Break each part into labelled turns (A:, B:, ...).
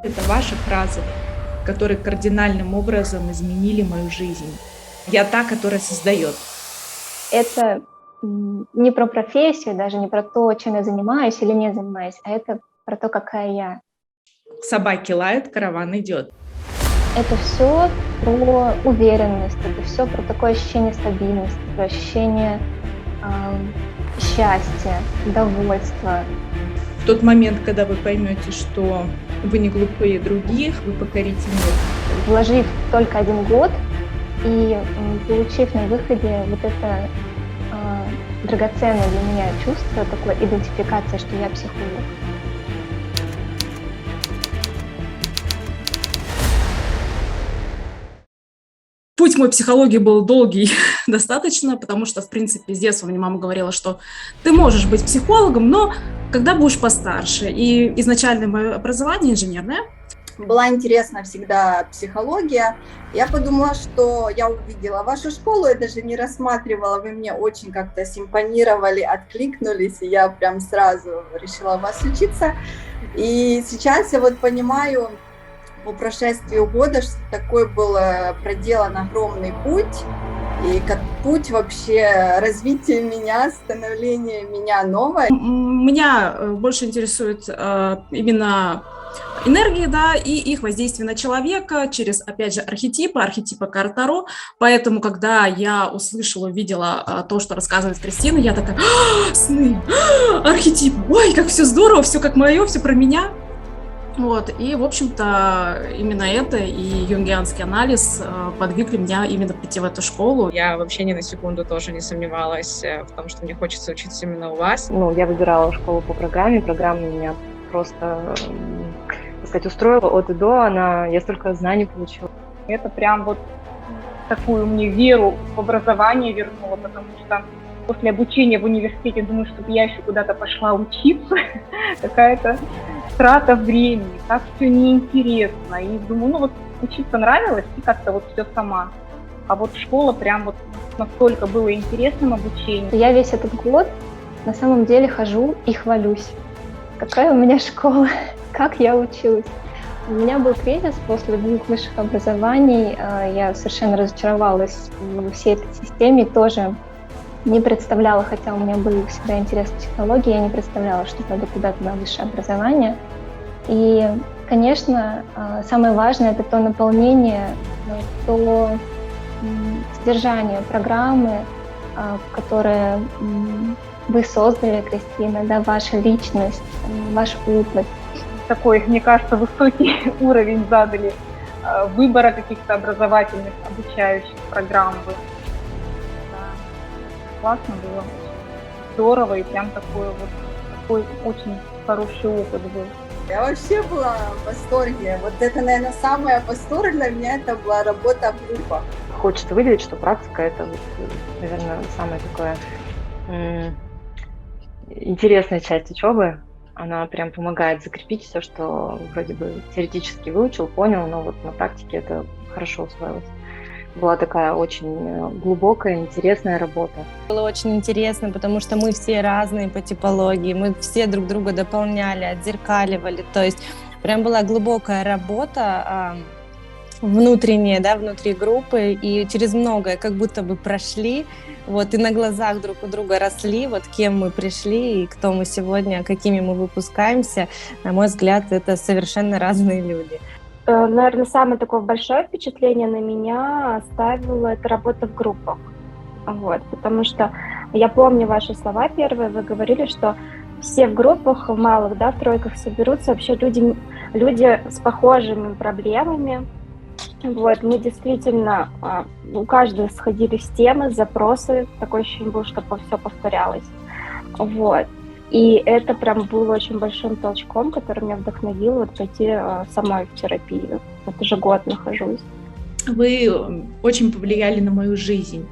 A: Это ваши фразы, которые кардинальным образом изменили мою жизнь. Я та, которая создает.
B: Это не про профессию, даже не про то, чем я занимаюсь или не занимаюсь, а это про то, какая я.
A: Собаки лают, караван идет.
B: Это все про уверенность, это все про такое ощущение стабильности, про ощущение счастья, довольства.
A: В тот момент, когда вы поймете, что вы не глупее других, вы покорите мир.
B: Вложив только 1 год и получив на выходе вот это драгоценное для меня чувство, такое идентификация, что я психолог.
C: Путь мой психологии был долгий достаточно, потому что, в принципе, с детства мне мама говорила, что ты можешь быть психологом, но когда будешь постарше. И изначально мое образование инженерное.
D: Была интересна всегда психология. Я подумала, что я увидела вашу школу, я даже не рассматривала, вы мне очень как-то симпонировали, откликнулись, и я прям сразу решила у вас учиться. И сейчас я вот понимаю, по прошествии года, что такой был проделан огромный путь, и как путь вообще развития меня, становления меня новой.
C: Меня больше интересует именно энергии, да, и их воздействие на человека через, опять же, архетипы карт Таро. Поэтому, когда я услышала, увидела то, что рассказывает Кристина, я такая: сны, архетип, ой, как все здорово, все как мое, все про меня. Вот, и, в общем-то, именно это и юнгианский анализ подвигли меня именно прийти в эту школу.
E: Я вообще ни на секунду тоже не сомневалась в том, что мне хочется учиться именно у вас.
F: Я выбирала школу по программе, программа меня просто, так сказать, устроила от и до, я столько знаний получила.
G: Это прям вот такую мне веру в образование вернуло, потому что после обучения в университете думаю, чтобы я еще куда-то пошла учиться, какая-то трата времени, как все неинтересно. И думаю, учиться нравилось, и как-то вот все сама. А вот школа прям вот настолько было интересным обучением.
B: Я весь этот год на самом деле хожу и хвалюсь. Какая у меня школа, как я училась. У меня был кризис после 2 высших образований. Я совершенно разочаровалась во всей этой системе, тоже не представляла, хотя у меня был всегда интерес к психологии, я не представляла, что пойду куда-то на высшее образование. И, конечно, самое важное – это то наполнение, то содержание программы, которое вы создали, Кристина, да, ваша личность, ваш опыт.
G: Такой, мне кажется, высокий уровень задали выбора каких-то образовательных, обучающих программ. Классно было, здорово, и прям такой очень хороший опыт был.
D: Я вообще была в восторге. Вот это, наверное, самое восторг для меня, это была работа в группах.
F: Хочется выделить, что практика – это, наверное, самая такая интересная часть учебы. Она прям помогает закрепить все, что вроде бы теоретически выучил, понял, но вот на практике это хорошо усвоилось. Была такая очень глубокая, интересная работа.
H: Было очень интересно, потому что мы все разные по типологии, мы все друг друга дополняли, отзеркаливали. То есть прям была глубокая работа внутренняя, да, внутри группы, и через многое как будто бы прошли, вот, и на глазах друг у друга росли, вот кем мы пришли и кто мы сегодня, какими мы выпускаемся. На мой взгляд, это совершенно разные люди.
I: Наверное, самое такое большое впечатление на меня оставила эта работа в группах. Вот, потому что я помню ваши слова первые, вы говорили, что все в группах, в малых, да, в тройках соберутся вообще люди с похожими проблемами. Вот, мы действительно, у каждого сходились темы, запросы, такое ощущение было, что все повторялось. Вот. И это прям было очень большим толчком, который меня вдохновил вот пойти самой в терапию. Вот уже год нахожусь.
A: Вы очень повлияли на мою жизнь.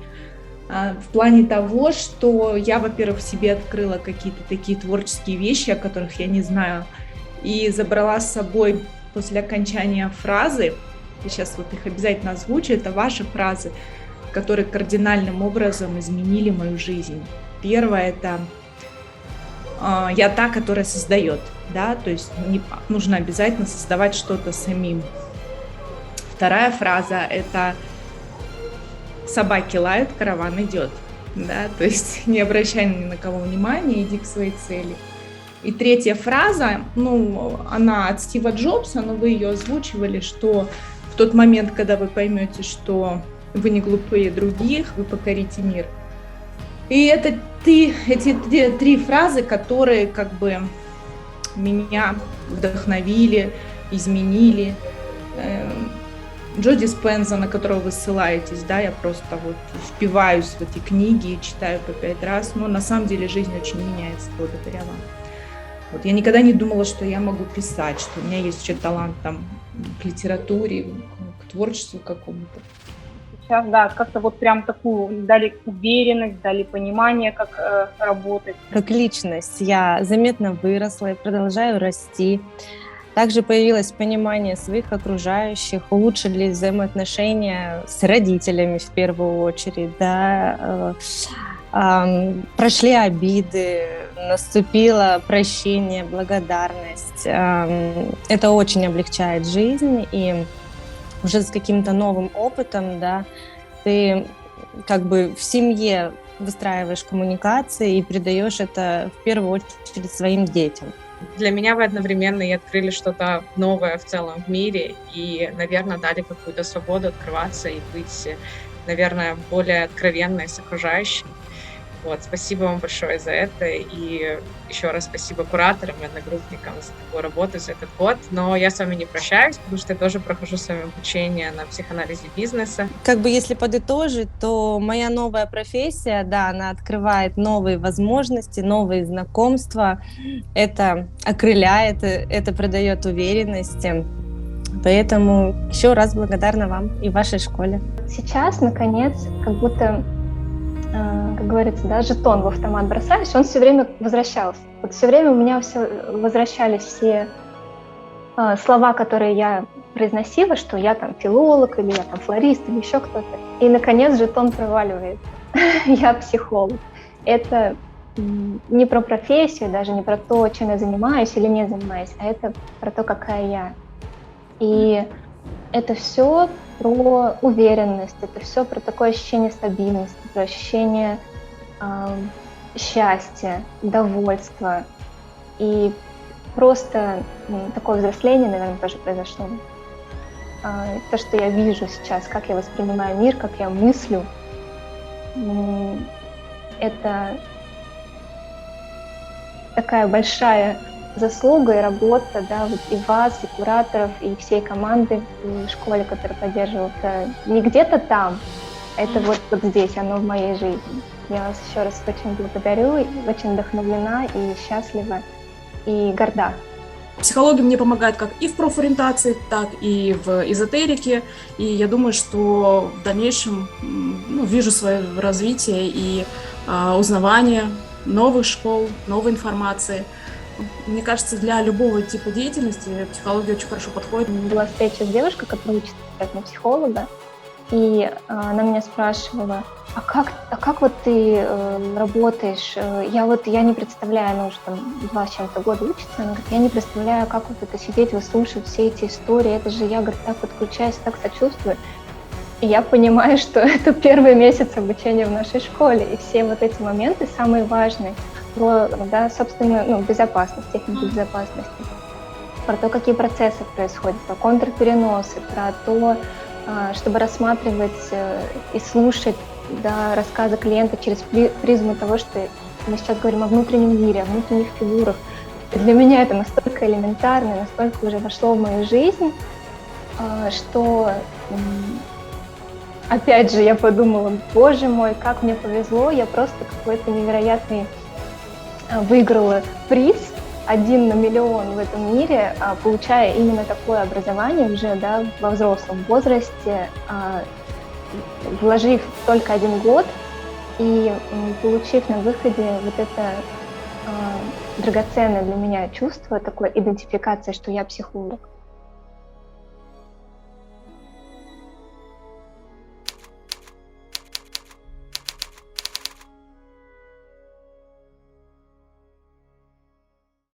A: В плане того, что я, во-первых, в себе открыла какие-то такие творческие вещи, о которых я не знаю, и забрала с собой после окончания фразы, я сейчас вот их обязательно озвучу, это ваши фразы, которые кардинальным образом изменили мою жизнь. Первое – это я та, которая создает, да, то есть нужно обязательно создавать что-то самим. Вторая фраза – это «собаки лают, караван идет», да, то есть не обращай ни на кого внимания, иди к своей цели. И третья фраза, она от Стива Джобса, но вы ее озвучивали, что в тот момент, когда вы поймете, что вы не глупее других, вы покорите мир. И это эти три фразы, которые как бы меня вдохновили, изменили. Джо Диспенза, на которого вы ссылаетесь, да, я просто вот впиваюсь в эти книги и читаю по 5 раз, но на самом деле жизнь очень меняется благодаря вам. Вот я никогда не думала, что я могу писать, что у меня есть еще талант там к литературе, к творчеству какому-то.
G: Сейчас, да, как-то вот прям такую дали уверенность, дали понимание, как работать.
H: Как личность я заметно выросла и продолжаю расти. Также появилось понимание своих окружающих, улучшились взаимоотношения с родителями в первую очередь, да, прошли обиды, наступило прощение, благодарность. Это очень облегчает жизнь, и уже с каким-то новым опытом, да, ты как бы в семье выстраиваешь коммуникации и передаешь это в первую очередь своим детям.
E: Для меня вы одновременно и открыли что-то новое в целом в мире и, наверное, дали какую-то свободу открываться и быть, наверное, более откровенной с окружающими. Вот, спасибо вам большое за это, и еще раз спасибо кураторам и одногруппникам за такую работу, за этот год. Но я с вами не прощаюсь, потому что я тоже прохожу с вами обучение на психоанализе бизнеса.
H: Как бы если подытожить, то моя новая профессия, да, она открывает новые возможности, новые знакомства, это окрыляет, это придает уверенности. Поэтому еще раз благодарна вам и вашей школе.
B: Сейчас, наконец, как будто, как говорится, да, жетон в автомат бросаешь, он все время возвращался. Вот все время у меня возвращались все слова, которые я произносила, что я там филолог, или я там флорист, или еще кто-то. И, наконец, жетон проваливается. Я психолог. Это не про профессию, даже не про то, чем я занимаюсь или не занимаюсь, а это про то, какая я. И это все про уверенность, это все про такое ощущение стабильности, про ощущение счастья, довольства. И просто такое взросление, наверное, тоже произошло. То, что я вижу сейчас, как я воспринимаю мир, как я мыслю, это такая большая заслуга и работа, да, вот и вас, и кураторов, и всей команды в школе, которая поддерживала. Это не где-то там, это вот здесь, оно в моей жизни. Я вас еще раз очень благодарю, очень вдохновлена и счастлива, и горда.
C: Психология мне помогает как и в профориентации, так и в эзотерике. И я думаю, что в дальнейшем вижу свое развитие и узнавание новых школ, новой информации. Мне кажется, для любого типа деятельности психология очень хорошо подходит.
B: Была встреча с девушкой, которая учится на психолога, и она меня спрашивала: а как вот ты работаешь? Я не представляю, она уже там 2 с чем-то года учится, она говорит, я не представляю, как вот это сидеть, выслушивать все эти истории, это же я, говорит, так подключаюсь, так сочувствую. И я понимаю, что это первый месяц обучения в нашей школе, и все вот эти моменты самые важные про, да, собственно, безопасность, технику безопасности, про то, какие процессы происходят, про контрпереносы, про то, чтобы рассматривать и слушать, да, рассказы клиента через призму того, что мы сейчас говорим о внутреннем мире, о внутренних фигурах. И для меня это настолько элементарно, настолько уже вошло в мою жизнь, что, опять же, я подумала, боже мой, как мне повезло, я просто какой-то невероятный выиграла приз 1 на миллион в этом мире, получая именно такое образование уже, да, во взрослом возрасте, вложив только 1 год и получив на выходе вот это драгоценное для меня чувство, такой идентификации, что я психолог.